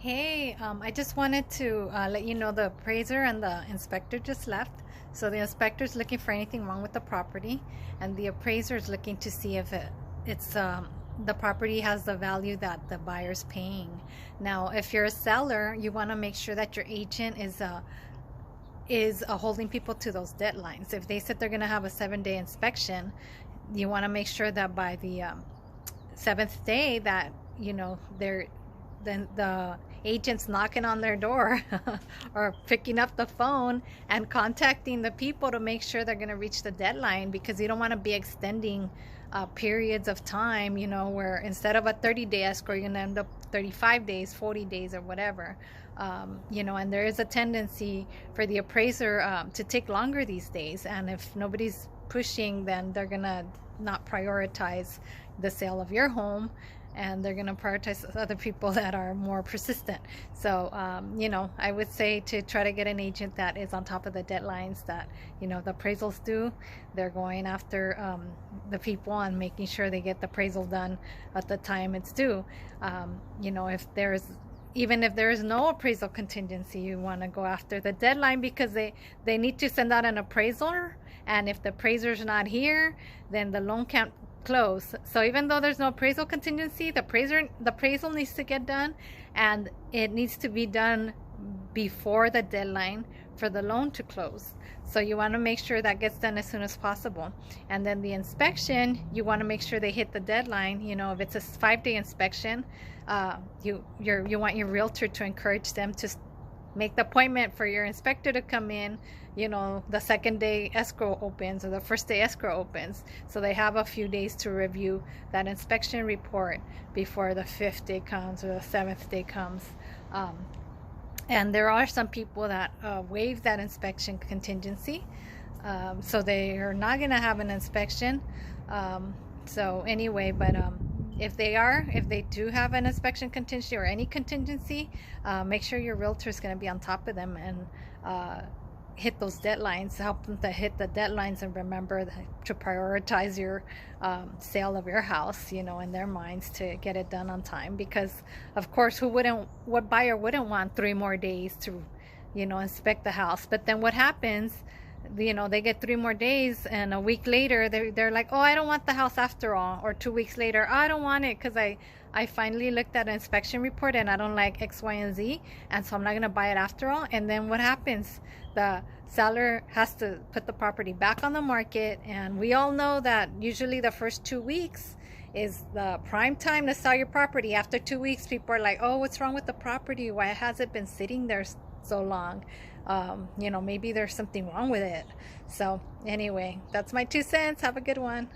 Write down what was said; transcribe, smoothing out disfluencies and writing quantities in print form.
Hey, I just wanted to let you know the appraiser and the inspector just left. So the inspector is looking for anything wrong with the property, and the appraiser is looking to see if it's the property has the value that the buyer's paying. Now, if you're a seller, you want to make sure that your agent is holding people to those deadlines. If they said they're going to have a 7-day inspection, you want to make sure that by the seventh day that they're then the agent's knocking on their door or picking up the phone and contacting the people to make sure they're going to reach the deadline, because you don't want to be extending periods of time, where instead of a 30-day escrow, you're going to end up 35 days, 40 days, or whatever. And there is a tendency for the appraiser to take longer these days, and if nobody's pushing, then they're going to not prioritize the sale of your home, and they're going to prioritize other people that are more persistent. So I would say to try to get an agent that is on top of the deadlines that the appraisals do. They're going after the people and making sure they get the appraisal done at the time it's due. Even if there is no appraisal contingency, you want to go after the deadline, because they need to send out an appraiser, and if the appraiser's not here, then the loan can't close. So even though there's no appraisal contingency, the appraisal needs to get done, and it needs to be done before the deadline for the loan to close. So you want to make sure that gets done as soon as possible. And then the inspection, you want to make sure they hit the deadline. If it's a 5-day inspection, you want your realtor to encourage them to make the appointment for your inspector to come in, the second day escrow opens or the first day escrow opens, so they have a few days to review that inspection report before the 5th day comes or the 7th day comes. And there are some people that waive that inspection contingency, so they are not going to have an inspection. So anyway, but if they do have an inspection contingency or any contingency, make sure your realtor is going to be on top of them and hit those deadlines, help them to hit the deadlines, and remember to prioritize your sale of your house, in their minds, to get it done on time. Because of course, what buyer wouldn't want 3 more days to inspect the house? But then what happens, they get 3 more days, and a week later they're like, oh, I don't want the house after all. Or 2 weeks later, I don't want it because I finally looked at an inspection report and I don't like X, Y, and Z, and so I'm not going to buy it after all. And then what happens? The seller has to put the property back on the market, and we all know that usually the first 2 weeks is the prime time to sell your property. After 2 weeks, people are like, oh, what's wrong with the property? Why has it been sitting there so long? Maybe there's something wrong with it. So anyway, that's my 2 cents. Have a good one.